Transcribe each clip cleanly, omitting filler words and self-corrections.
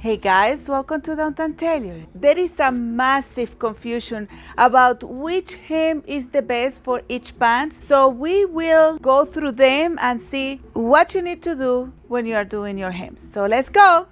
Hey guys, welcome to Downtown Tailoring. There is a massive confusion about which hem is the best for each pants, so we will go through them and see what you need to do when you are doing your hems. So let's go.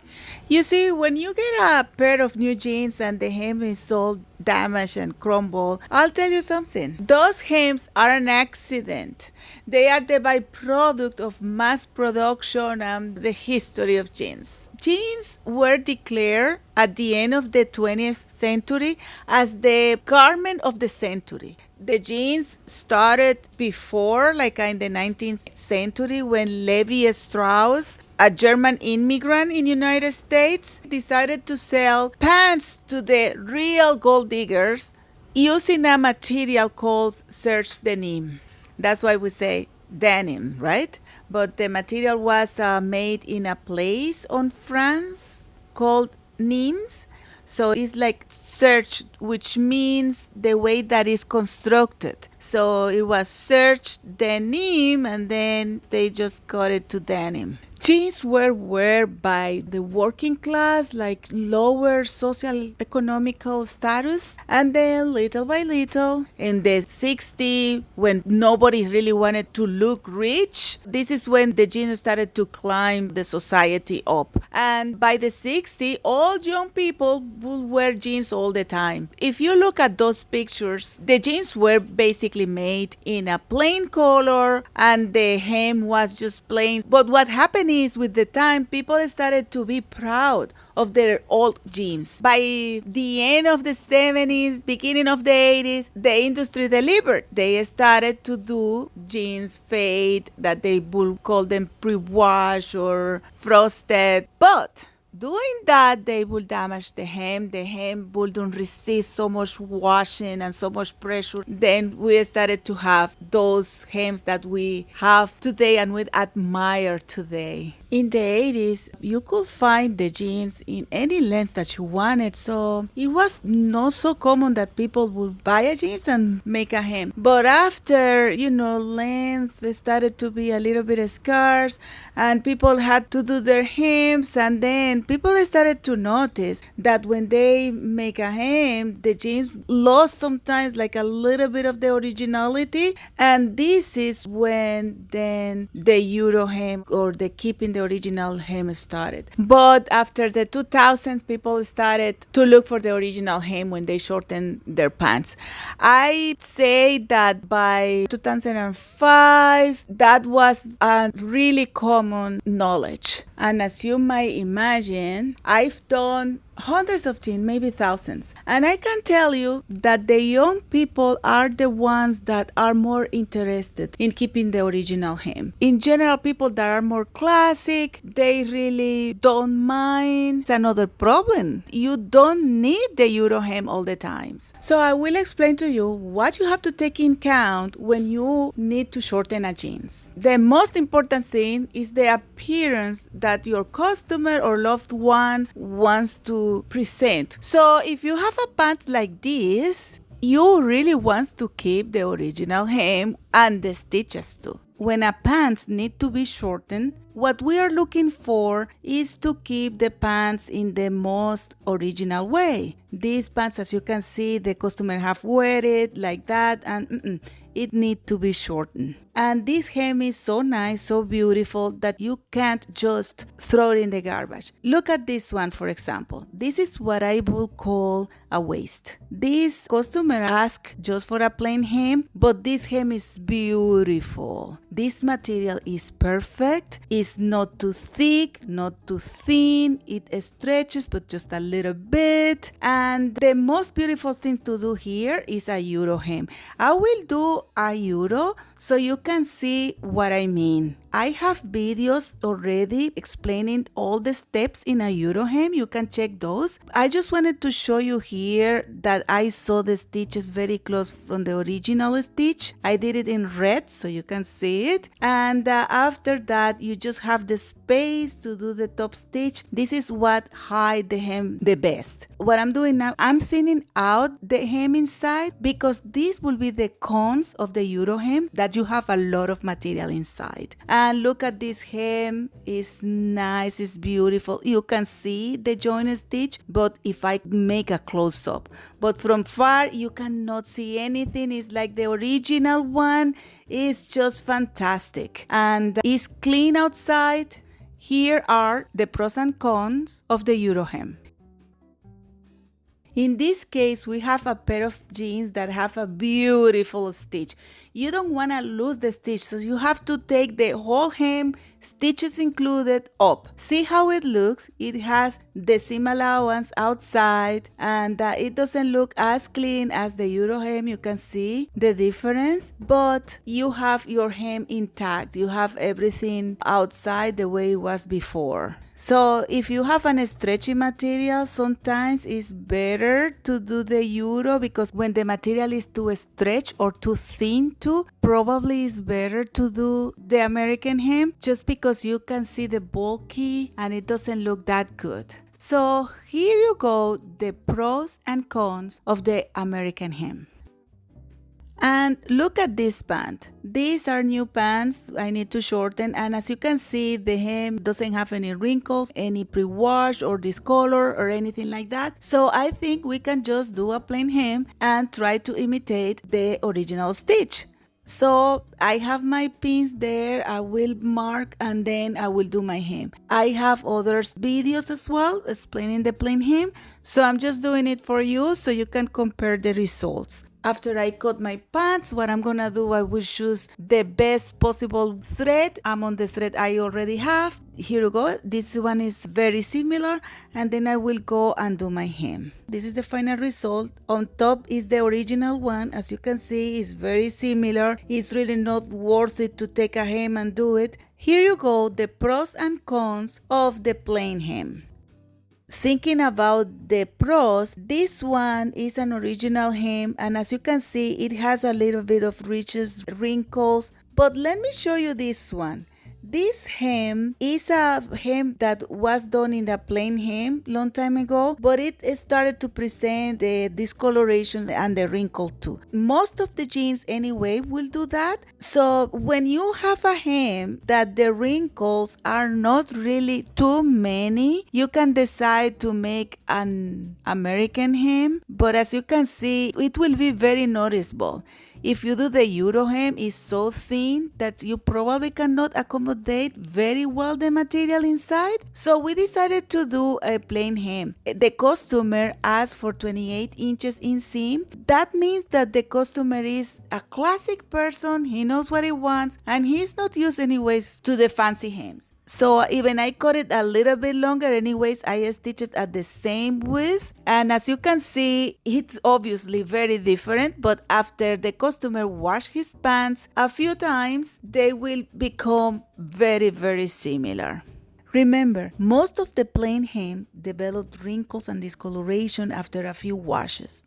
You see, when you get a pair of new jeans and the hem is all damaged and crumbled, I'll tell you something. Those hems are an accident. They are the byproduct of mass production and the history of jeans. Jeans were declared at the end of the 20th century as the garment of the century. The jeans started before, like in the 19th century, when Levi Strauss, a German immigrant in the United States, decided to sell pants to the real gold diggers using a material called serge denim. That's why we say denim, right? But the material was made in a place on France called Nimes. So it's like serge, which means the way that is constructed. So it was serge denim, and then they just got it to denim. Jeans were worn by the working class, like lower social economical status, and then little by little, in the 60s, when nobody really wanted to look rich, this is when the jeans started to climb the society up. And by the 60s, all young people would wear jeans all the time. If you look at those pictures, the jeans were basically made in a plain color, and the hem was just plain. But what happened is, with the time, people started to be proud of their old jeans. By the end of the 70s, beginning of the 80s, the industry delivered. They started to do jeans fade, that they would call them pre-wash or frosted. But doing that, they will damage the hem. The hem wouldn't resist so much washing and so much pressure. Then we started to have those hems that we have today and we admire today. In the 80s, you could find the jeans in any length that you wanted, so it was not so common that people would buy a jeans and make a hem. But after, length started to be a little bit scarce and people had to do their hems, and then people started to notice that when they make a hem, the jeans lost sometimes like a little bit of the originality, and this is when then the Eurohem or the keeping the original hem started. But after the 2000s, people started to look for the original hem when they shortened their pants. I'd say that by 2005, that was a really common knowledge. And as you might imagine, I've done hundreds of jeans, maybe thousands. And I can tell you that the young people are the ones that are more interested in keeping the original hem. In general, people that are more classic, they really don't mind. It's another problem. You don't need the Eurohem all the time. So I will explain to you what you have to take in account when you need to shorten a jeans. The most important thing is the appearance that your customer or loved one wants to present. So if you have a pant like this, you really want to keep the original hem and the stitches too. When a pants need to be shortened, what we are looking for is to keep the pants in the most original way. These pants, as you can see, the customer have wear it like that, and it need to be shortened. And this hem is so nice, so beautiful, that you can't just throw it in the garbage. Look at this one, for example. This is what I would call a waist. This customer asked just for a plain hem, but this hem is beautiful. This material is perfect. It's not too thick, not too thin. It stretches, but just a little bit. And the most beautiful thing to do here is a Euro hem. I will do a Euro so you can see what I mean. I have videos already explaining all the steps in a Eurohem. You can check those. I just wanted to show you here that I saw the stitches very close from the original stitch. I did it in red so you can see it. And after that, you just have the space to do the top stitch. This is what hides the hem the best. What I'm doing now, I'm thinning out the hem inside because this will be the cons of the Eurohem, that you have a lot of material inside. And look at this hem, it's nice, it's beautiful. You can see the joint stitch, but if I make a close-up, but from far you cannot see anything. It's like the original one. It's just fantastic, and it's clean outside. Here are the pros and cons of the Eurohem. In this case, we have a pair of jeans that have a beautiful stitch. You don't want to lose the stitch, so you have to take the whole hem, stitches included, up. See how it looks? It has the seam allowance outside, and it doesn't look as clean as the Eurohem. You can see the difference, but you have your hem intact. You have everything outside the way it was before. So if you have a stretchy material, sometimes it's better to do the Euro, because when the material is too stretched or too thin too, probably it's better to do the American hem, just because you can see the bulky and it doesn't look that good. So here you go, the pros and cons of the American hem. And look at this pant. These are new pants. I need to shorten, and as you can see, the hem doesn't have any wrinkles, any pre-wash or discolor or anything like that. So I think we can just do a plain hem and try to imitate the original stitch. So I have my pins there. I will mark and then I will do my hem. I have other videos as well explaining the plain hem, so I'm just doing it for you so you can compare the results. After I cut my pants, what I'm gonna do, I will choose the best possible thread. I'm on the thread I already have. Here you go. This one is very similar, and then I will go and do my hem. This is the final result. On top is the original one. As you can see, it's very similar. It's really not worth it to take a hem and do it. Here you go, the pros and cons of the plain hem. Thinking about the pros, this one is an original hem, and as you can see, it has a little bit of ridges, wrinkles. But let me show you this one. This hem is a hem that was done in the plain hem long time ago, but it started to present the discoloration and the wrinkle too. Most of the jeans anyway will do that. So when you have a hem that the wrinkles are not really too many, you can decide to make an American hem, but as you can see, it will be very noticeable. If you do the Eurohem, it's so thin that you probably cannot accommodate very well the material inside. So we decided to do a plain hem. The customer asked for 28 inches inseam. That means that the customer is a classic person. He knows what he wants, and he's not used anyways to the fancy hems. So even I cut it a little bit longer anyways, I stitched it at the same width. And as you can see, it's obviously very different, but after the customer wash his pants a few times, they will become very, very similar. Remember, most of the plain hem developed wrinkles and discoloration after a few washes.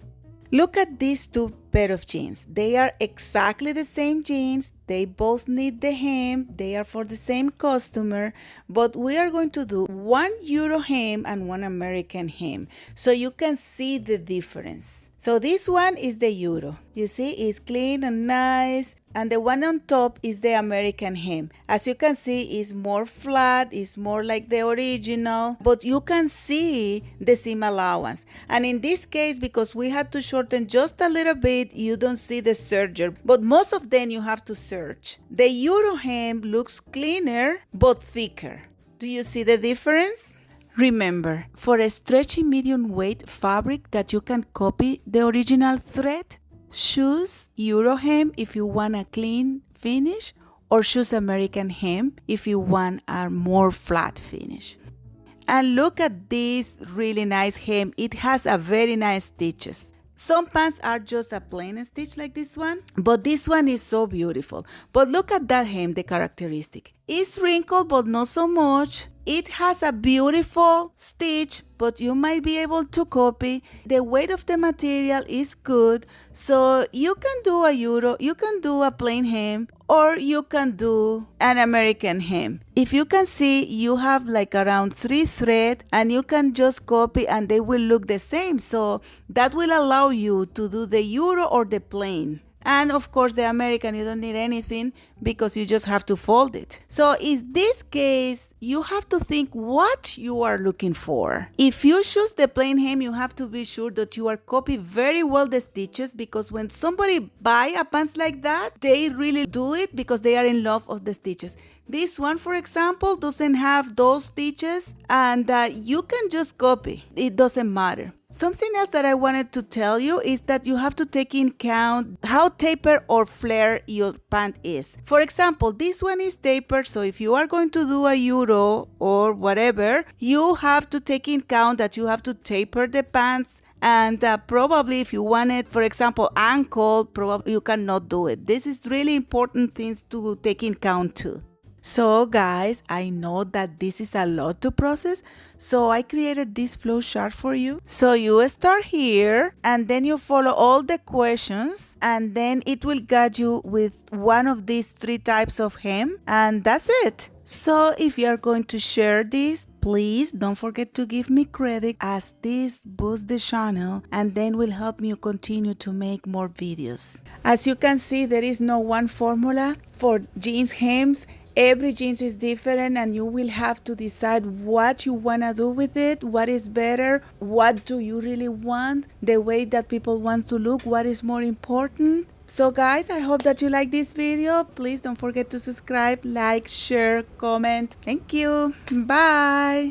Look at these two pair of jeans. They are exactly the same jeans. They both need the hem. They are for the same customer, but we are going to do one Euro hem and one American hem so you can see the difference. So this one is the Euro. You see, it's clean and nice. And the one on top is the American hem. As you can see, it's more flat, it's more like the original, but you can see the seam allowance. And in this case, because we had to shorten just a little bit, you don't see the serger, but most of them you have to serge. The Euro hem looks cleaner, but thicker. Do you see the difference? Remember, for a stretchy medium weight fabric that you can copy the original thread, choose Eurohem if you want a clean finish, or choose American hem if you want a more flat finish. And look at this really nice hem. It has a very nice stitches. Some pants are just a plain stitch like this one, but this one is so beautiful. But look at that hem, the characteristic. It's wrinkled, but not so much. It has a beautiful stitch, but you might be able to copy. The weight of the material is good, so you can do a Euro, you can do a plain hem, or you can do an American hem. If you can see, you have like around 3 threads, and you can just copy and they will look the same. So that will allow you to do the Euro or the plain. And of course the American, you don't need anything because you just have to fold it. So in this case, you have to think what you are looking for. If you choose the plain hem, you have to be sure that you are copying very well the stitches, because when somebody buy a pants like that, they really do it because they are in love of the stitches. This one, for example, doesn't have those stitches, and you can just copy. It doesn't matter. Something else that I wanted to tell you is that you have to take in account how tapered or flare your pant is. For example, this one is tapered, so if you are going to do a Euro or whatever, you have to take in account that you have to taper the pants. And probably if you want it, for example, ankle, probably you cannot do it. This is really important things to take in account too. So guys, I know that this is a lot to process, so I created this flow chart for you. So you start here and then you follow all the questions, and then it will guide you with one of these 3 types of hem, and that's it. So if you are going to share this, please don't forget to give me credit, as this boosts the channel and then will help me continue to make more videos. As you can see, there is no one formula for jeans hems. Every jeans is different, and you will have to decide what you want to do with it, what is better, what do you really want, the way that people want to look, what is more important. So guys, I hope that you like this video. Please don't forget to subscribe, like, share, comment. Thank you. Bye.